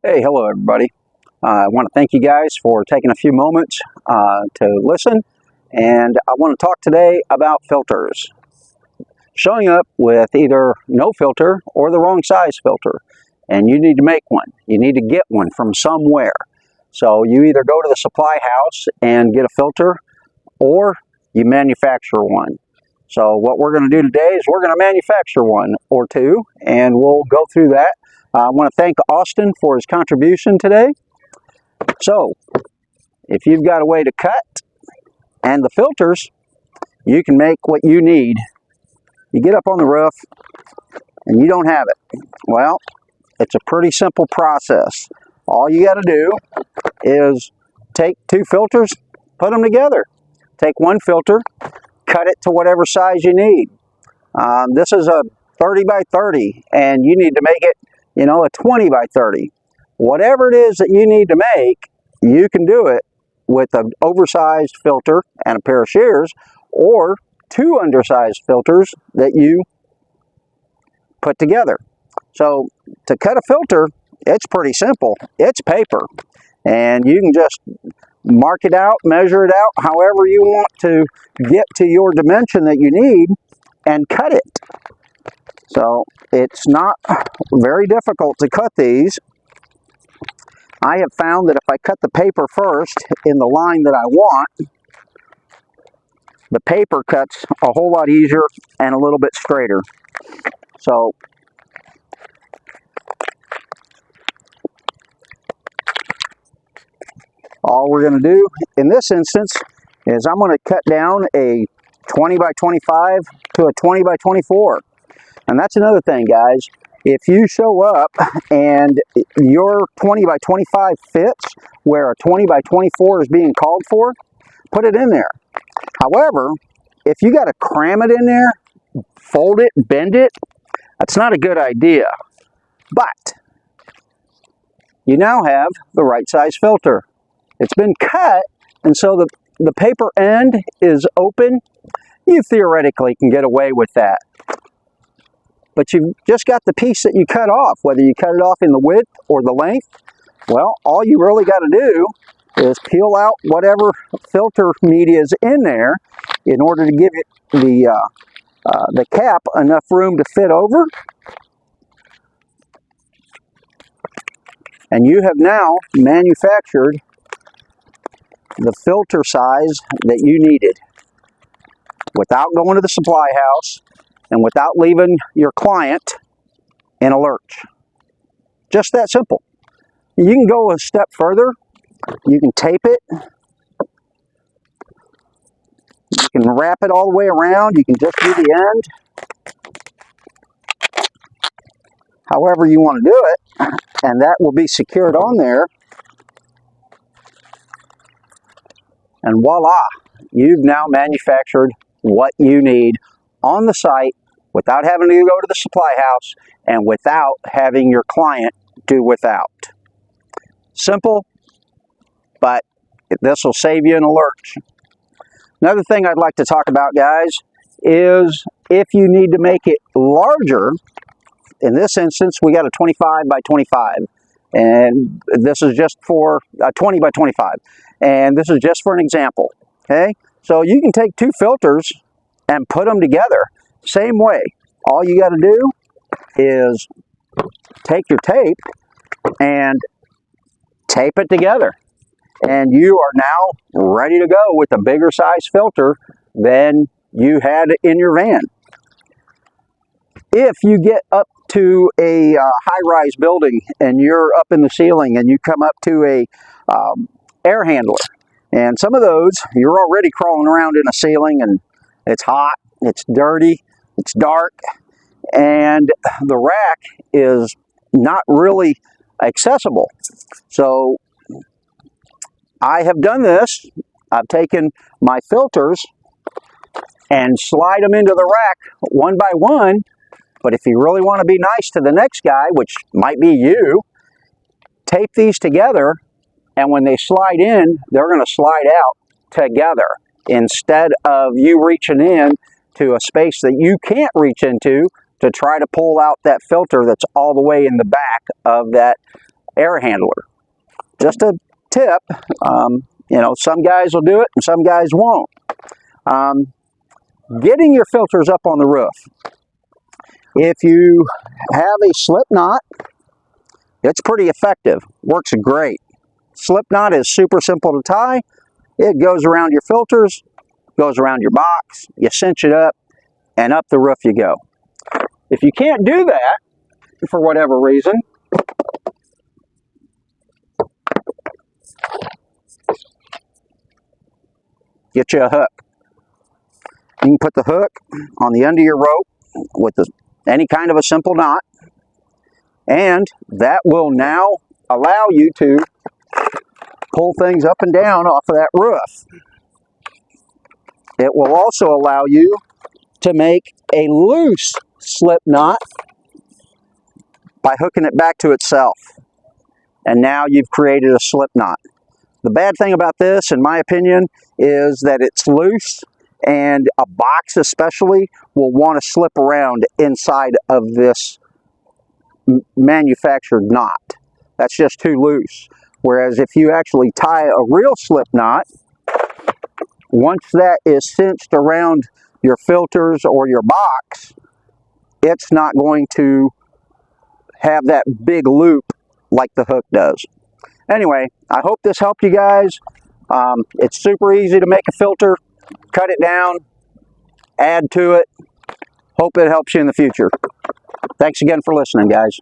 Hey, hello everybody. I want to thank you guys for taking a few moments to listen, and I want to talk today about filters. Showing up with either no filter or the wrong size filter, and you need to make one. You need to get one from somewhere. So you either go to the supply house and get a filter, or you manufacture one. So what we're going to do today is we're going to manufacture one or two, and we'll go through that. I want to thank Austin for his contribution today. So, if you've got a way to cut and the filters, you can make what you need. You get up on the roof and you don't have it. Well, it's a pretty simple process. All you got to do is take two filters, put them together. Take one filter, cut it to whatever size you need. This is a 30 by 30, and you need to make it, a 20 by 30. Whatever it is that you need to make, you can do it with an oversized filter and a pair of shears, or two undersized filters that you put together. So to cut a filter, it's pretty simple. It's paper, and you can just mark it out, measure it out, however you want to get to your dimension that you need, and cut it. So it's not very difficult to cut these. I have found that if I cut the paper first in the line that I want, the paper cuts a whole lot easier and a little bit straighter. So all we're going to do in this instance is I'm going to cut down a 20 by 25 to a 20 by 24. And that's another thing, guys. If you show up and your 20 by 25 fits where a 20 by 24 is being called for, put it in there. However, if you got to cram it in there, fold it, bend it, that's not a good idea. But you now have the right size filter. It's been cut, and so the paper end is open. You theoretically can get away with that. But you've just got the piece that you cut off, whether you cut it off in the width or the length. Well, all you really got to do is peel out whatever filter media is in there in order to give it the cap enough room to fit over. And you have now manufactured the filter size that you needed without going to the supply house and without leaving your client in a lurch. Just that simple. You can go a step further. You can tape it. You can wrap it all the way around. You can just do the end. However you want to do it. And that will be secured on there. And voila, you've now manufactured what you need on the site without having to go to the supply house and without having your client do without. Simple, but this will save you in a lurch. Another thing I'd like to talk about, guys, is if you need to make it larger. In this instance, we got a 25 by 25, and this is just for a 20 by 25, and this is just for an example. Okay, so you can take two filters and put them together same way. All you got to do is take your tape and tape it together, and you are now ready to go with a bigger size filter than you had in your van. If you get up to a high-rise building and you're up in the ceiling and you come up to a air handler, and some of those you're already crawling around in a ceiling and it's hot, it's dirty, it's dark, and the rack is not really accessible. So I have done this. I've taken my filters and slide them into the rack one by one. But if you really want to be nice to the next guy, which might be you, tape these together, and when they slide in, they're going to slide out together instead of you reaching in to a space that you can't reach into to try to pull out that filter that's all the way in the back of that air handler. Just a tip, you know, some guys will do it and some guys won't. Getting your filters up on the roof. If you have a slip knot, it's pretty effective. Works great. Slip knot is super simple to tie. It goes around your filters, goes around your box, you cinch it up, and up the roof you go. If you can't do that, for whatever reason, get you a hook. You can put the hook on the end of your rope with any kind of a simple knot, and that will now allow you to pull things up and down off of that roof. It will also allow you to make a loose slip knot by hooking it back to itself. And now you've created a slip knot. The bad thing about this, in my opinion, is that it's loose, and a box especially will want to slip around inside of this manufactured knot. That's just too loose. Whereas if you actually tie a real slip knot, once that is cinched around your filters or your box, it's not going to have that big loop like the hook does. Anyway, I hope this helped you guys. It's super easy to make a filter, cut it down, add to it. Hope it helps you in the future. Thanks again for listening, guys.